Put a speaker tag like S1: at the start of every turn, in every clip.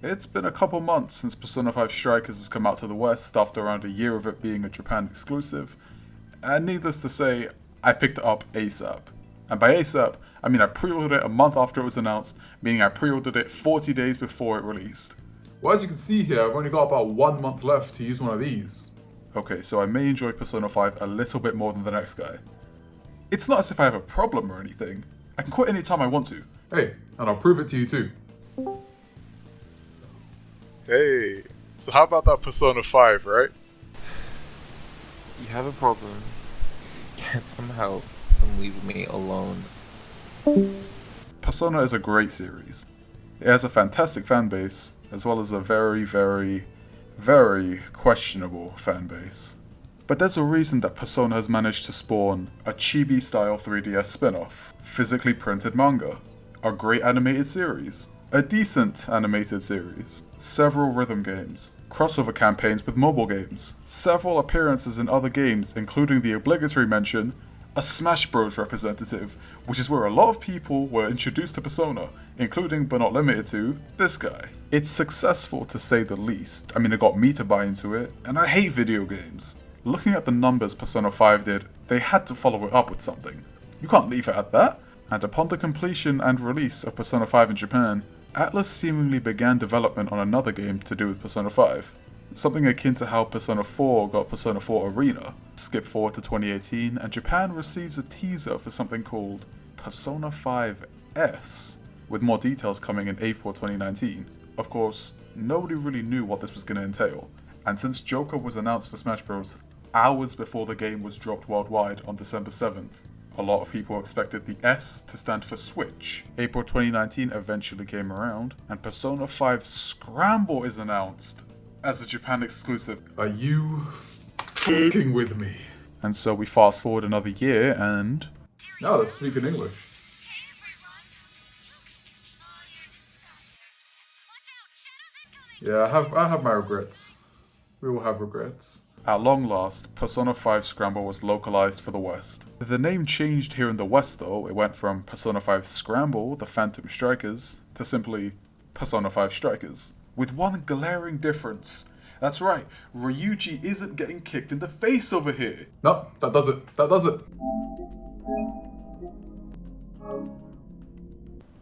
S1: It's been a couple months since Persona 5 Strikers has come out to the West after around a year of it being a Japan exclusive, and needless to say, I picked it up ASAP. And by ASAP, I mean I pre-ordered it a month after it was announced, meaning I pre-ordered it 40 days before it released. Well, as you can see here, I've only got about 1 month left to use one of these. Okay, so I may enjoy Persona 5 a little bit more than the next guy. It's not as if I have a problem or anything. I can quit anytime I want to. Hey, and I'll prove it to you too. Hey, so how about that Persona 5, right?
S2: You have a problem. Get some help and leave me alone.
S1: Persona is a great series. It has a fantastic fan base, as well as a very, very, very questionable fan base. But there's a reason that Persona has managed to spawn a chibi-style 3DS spin-off, physically printed manga, a great animated series, a decent animated series, several rhythm games, crossover campaigns with mobile games, several appearances in other games including the obligatory mention, a Smash Bros representative, which is where a lot of people were introduced to Persona, including but not limited to this guy. It's successful to say the least. I mean, it got me to buy into it, and I hate video games. Looking at the numbers Persona 5 did, they had to follow it up with something. You can't leave it at that. And upon the completion and release of Persona 5 in Japan, Atlus seemingly began development on another game to do with Persona 5. Something akin to how Persona 4 got Persona 4 Arena. Skip forward to 2018, and Japan receives a teaser for something called Persona 5S, with more details coming in April 2019. Of course, nobody really knew what this was going to entail, and since Joker was announced for Smash Bros. Hours before the game was dropped worldwide on December 7th, a lot of people expected the S to stand for Switch. April 2019 eventually came around, and Persona 5 Scramble is announced as a Japan exclusive. Are you fucking with me? And so we fast forward another year and... Now let's speak in English. Yeah, I have my regrets. We will have regrets. At long last, Persona 5 Scramble was localized for the West. The name changed here in the West though. It went from Persona 5 Scramble, the Phantom Strikers, to simply Persona 5 Strikers. With one glaring difference. That's right, Ryuji isn't getting kicked in the face over here. No, that does it. That does it.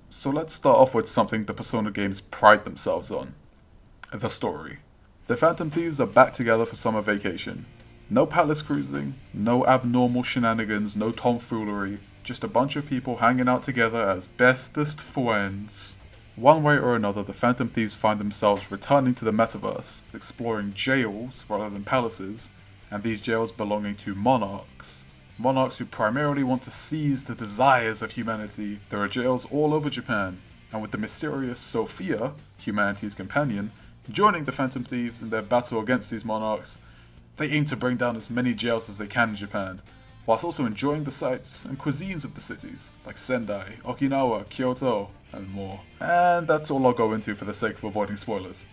S1: So let's start off with something the Persona games pride themselves on. The story. The Phantom Thieves are back together for summer vacation. No palace cruising, no abnormal shenanigans, no tomfoolery, just a bunch of people hanging out together as bestest friends. One way or another, the Phantom Thieves find themselves returning to the metaverse, exploring jails rather than palaces, and these jails belonging to monarchs. Monarchs who primarily want to seize the desires of humanity. There are jails all over Japan, and with the mysterious Sophia, humanity's companion, joining the Phantom Thieves in their battle against these monarchs, they aim to bring down as many jails as they can in Japan, whilst also enjoying the sights and cuisines of the cities, like Sendai, Okinawa, Kyoto, and more. And that's all I'll go into for the sake of avoiding spoilers.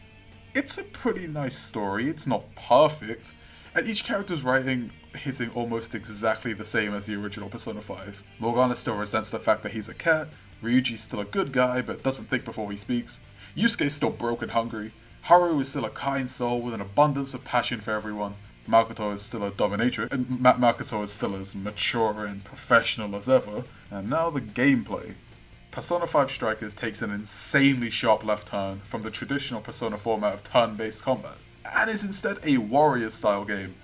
S1: It's a pretty nice story, it's not perfect, and each character's writing hitting almost exactly the same as the original Persona 5. Morgana still resents the fact that he's a cat, Ryuji's still a good guy but doesn't think before he speaks, Yusuke's still broke and hungry, Haru is still a kind soul with an abundance of passion for everyone. Makoto is still a dominatrix, and Makoto is still as mature and professional as ever. And now the gameplay. Persona 5 Strikers takes an insanely sharp left turn from the traditional Persona format of turn-based combat, and is instead a warrior-style game.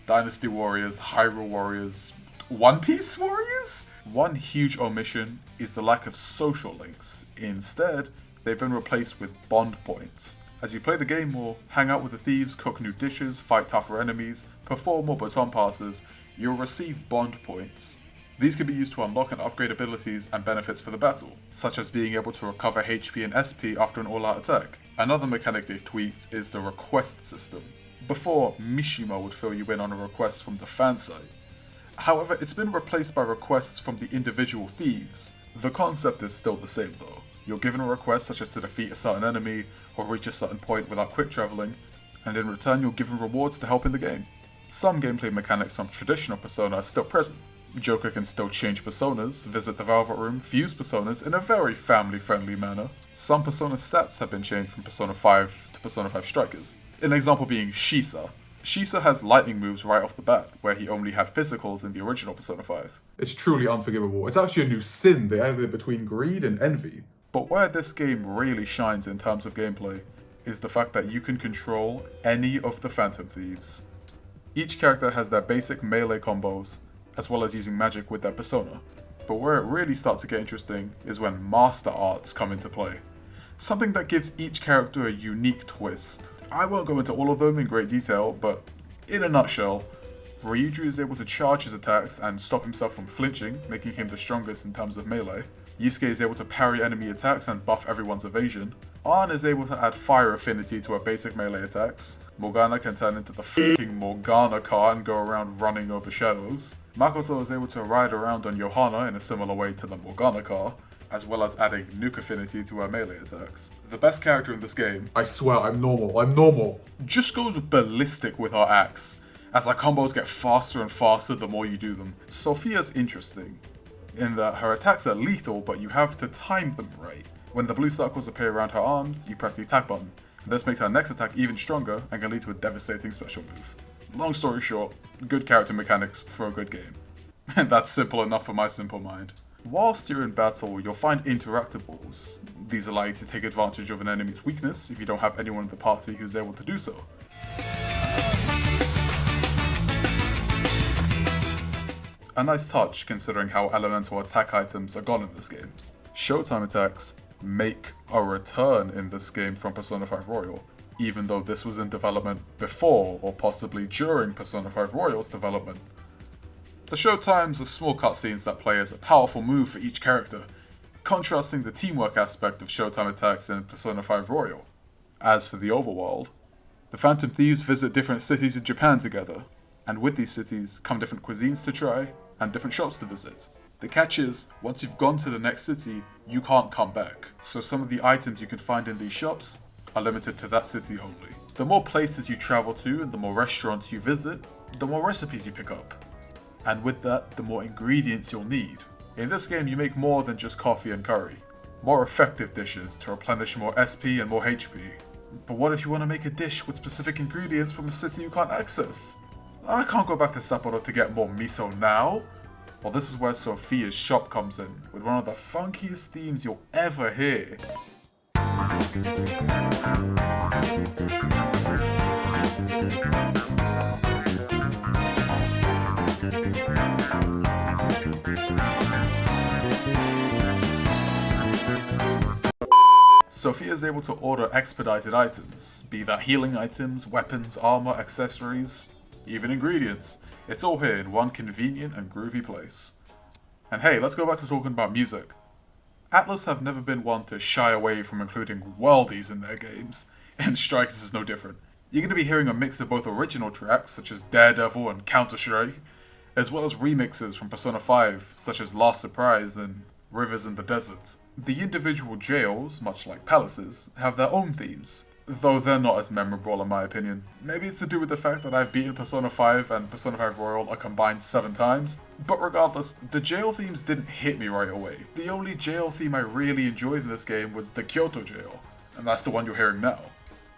S1: Dynasty Warriors, Hyrule Warriors, One Piece Warriors? One huge omission is the lack of social links. Instead, they've been replaced with bond points. As you play the game or hang out with the thieves, cook new dishes, fight tougher enemies, perform more baton passes, you'll receive bond points. These can be used to unlock and upgrade abilities and benefits for the battle, such as being able to recover HP and SP after an all-out attack. Another mechanic they've tweaked is the request system. Before, Mishima would fill you in on a request from the fan site. However, it's been replaced by requests from the individual thieves. The concept is still the same though. You're given a request such as to defeat a certain enemy, or reach a certain point without quick travelling, and in return you're given rewards to help in the game. Some gameplay mechanics from traditional Persona are still present. Joker can still change personas, visit the Velvet Room, fuse personas in a very family-friendly manner. Some persona stats have been changed from Persona 5 to Persona 5 Strikers. An example being Shisa. Shisa has lightning moves right off the bat, where he only had physicals in the original Persona 5. It's truly unforgivable. It's actually a new sin. They added it between greed and envy. But where this game really shines in terms of gameplay is the fact that you can control any of the Phantom Thieves. Each character has their basic melee combos, as well as using magic with their persona. But where it really starts to get interesting is when master arts come into play. Something that gives each character a unique twist. I won't go into all of them in great detail, but in a nutshell, Ryuju is able to charge his attacks and stop himself from flinching, making him the strongest in terms of melee. Yusuke is able to parry enemy attacks and buff everyone's evasion. Ann is able to add fire affinity to her basic melee attacks. Morgana can turn into the fucking Morgana car and go around running over shadows. Makoto is able to ride around on Johanna in a similar way to the Morgana car, as well as adding nuke affinity to her melee attacks. The best character in this game, I swear I'm normal, just goes ballistic with her axe, as her combos get faster and faster the more you do them. Sophia's interesting, in that her attacks are lethal, but you have to time them right. When the blue circles appear around her arms, you press the attack button. This makes her next attack even stronger and can lead to a devastating special move. Long story short, good character mechanics for a good game. And that's simple enough for my simple mind. Whilst you're in battle, you'll find Interactables. These allow you to take advantage of an enemy's weakness if you don't have anyone in the party who's able to do so. A nice touch considering how elemental attack items are gone in this game. Showtime Attacks make a return in this game from Persona 5 Royal, even though this was in development before or possibly during Persona 5 Royal's development. The Showtimes are small cutscenes that play as a powerful move for each character, contrasting the teamwork aspect of Showtime Attacks in Persona 5 Royal. As for the Overworld, the Phantom Thieves visit different cities in Japan together, and with these cities come different cuisines to try and different shops to visit. The catch is, once you've gone to the next city, you can't come back, so some of the items you can find in these shops are limited to that city only. The more places you travel to and the more restaurants you visit, the more recipes you pick up. And with that, the more ingredients you'll need. In this game, you make more than just coffee and curry. More effective dishes to replenish more SP and more HP. But what if you want to make a dish with specific ingredients from a city you can't access? I can't go back to Sapporo to get more miso now. Well, this is where Sophia's shop comes in, with one of the funkiest themes you'll ever hear. Sophia is able to order expedited items, be that healing items, weapons, armor, accessories, even ingredients. It's all here in one convenient and groovy place. And hey, let's go back to talking about music. Atlus have never been one to shy away from including worldies in their games, and Strikers is no different. You're going to be hearing a mix of both original tracks, such as Daredevil and Counter-Strike, as well as remixes from Persona 5, such as Last Surprise and Rivers in the Desert. The individual jails, much like palaces, have their own themes, though they're not as memorable in my opinion. Maybe it's to do with the fact that I've beaten Persona 5 and Persona 5 Royal a combined 7 times, but regardless, the jail themes didn't hit me right away. The only jail theme I really enjoyed in this game was the Kyoto jail, and that's the one you're hearing now.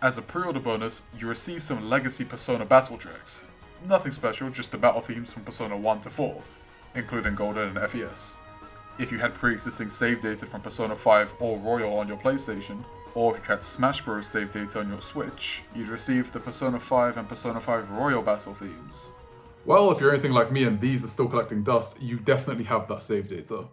S1: As a pre-order bonus, you receive some legacy Persona battle tracks. Nothing special, just the battle themes from Persona 1 to 4, including Golden and FES. If you had pre-existing save data from Persona 5 or Royal on your PlayStation, or if you had Smash Bros. Save data on your Switch, you'd receive the Persona 5 and Persona 5 Royal battle themes. Well, if you're anything like me and these are still collecting dust, you definitely have that save data.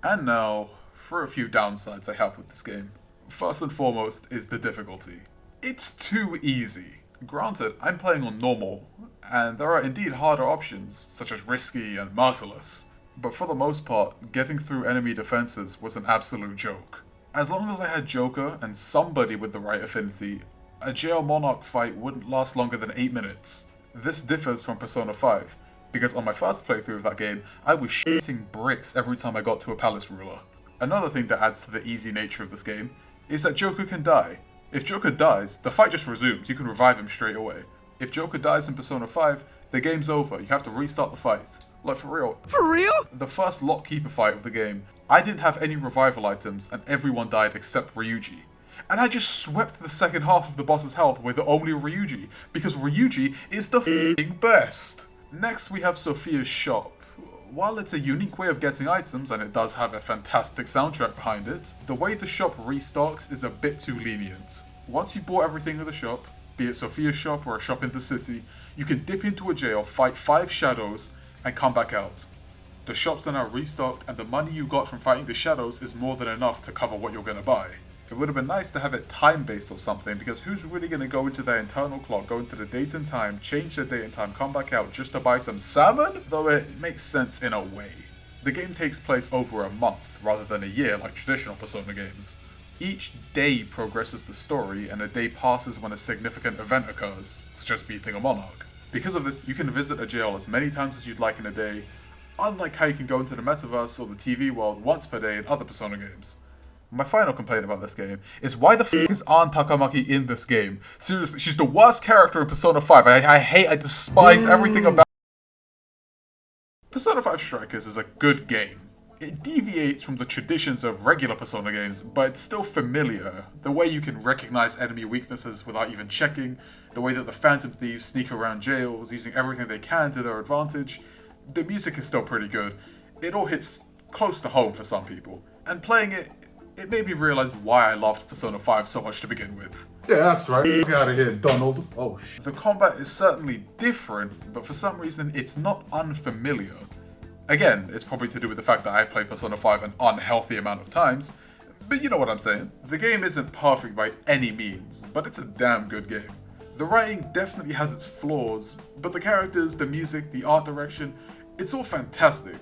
S1: And now, for a few downsides I have with this game. First and foremost is the difficulty. It's too easy. Granted, I'm playing on normal, and there are indeed harder options, such as risky and merciless. But for the most part, getting through enemy defenses was an absolute joke. As long as I had Joker and somebody with the right affinity, a Jail Monarch fight wouldn't last longer than 8 minutes. This differs from Persona 5, because on my first playthrough of that game, I was shitting bricks every time I got to a palace ruler. Another thing that adds to the easy nature of this game is that Joker can die. If Joker dies, the fight just resumes, you can revive him straight away. If Joker dies in Persona 5, the game's over, you have to restart the fight. Like, for real.
S3: For real?
S1: The first lockkeeper fight of the game, I didn't have any revival items, and everyone died except Ryuji. And I just swept the second half of the boss's health with only Ryuji, because Ryuji is the f***ing best. Next we have Sophia's shop. While it's a unique way of getting items, and it does have a fantastic soundtrack behind it, the way the shop restocks is a bit too lenient. Once you've bought everything in the shop, be it Sophia's shop or a shop in the city, you can dip into a jail, fight 5 shadows, and come back out. The shops are now restocked, and the money you got from fighting the shadows is more than enough to cover what you're gonna buy. It would have been nice to have it time-based or something, because who's really going to go into their internal clock, go into the date and time, change their date and time, come back out just to buy some salmon? Though it makes sense in a way. The game takes place over a month, rather than a year like traditional Persona games. Each day progresses the story, and a day passes when a significant event occurs, such as beating a monarch. Because of this, you can visit a jail as many times as you'd like in a day, unlike how you can go into the metaverse or the TV world once per day in other Persona games. My final complaint about this game is why the f*** is Ann Takamaki in this game? Seriously, she's the worst character in Persona 5. I despise everything about Persona 5 Strikers is a good game. It deviates from the traditions of regular Persona games, but it's still familiar. The way you can recognize enemy weaknesses without even checking, the way that the Phantom Thieves sneak around jails, using everything they can to their advantage. The music is still pretty good. It all hits close to home for some people. And playing it made me realize why I loved Persona 5 so much to begin with. Yeah, that's right. Get out of here, Donald. Oh, shit. The combat is certainly different, but for some reason, it's not unfamiliar. Again, it's probably to do with the fact that I've played Persona 5 an unhealthy amount of times, but you know what I'm saying. The game isn't perfect by any means, but it's a damn good game. The writing definitely has its flaws, but the characters, the music, the art direction, it's all fantastic.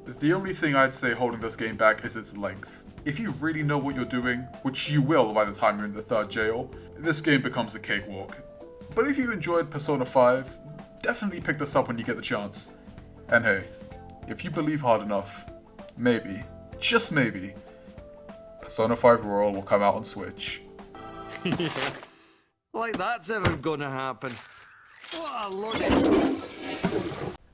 S1: The only thing I'd say holding this game back is its length. If you really know what you're doing, which you will by the time you're in the 3rd jail, this game becomes a cakewalk. But if you enjoyed Persona 5, definitely pick this up when you get the chance. And hey, if you believe hard enough, maybe, just maybe, Persona 5 Royal will come out on Switch.
S3: Yeah. Like that's ever gonna happen. What a load.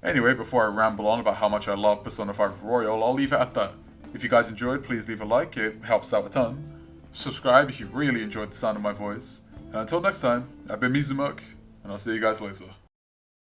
S1: Anyway, before I ramble on about how much I love Persona 5 Royal, I'll leave it at that. If you guys enjoyed, please leave a like, it helps out a ton. Subscribe if you really enjoyed the sound of my voice. And until next time, I've been Mizumuk, and I'll see you guys later.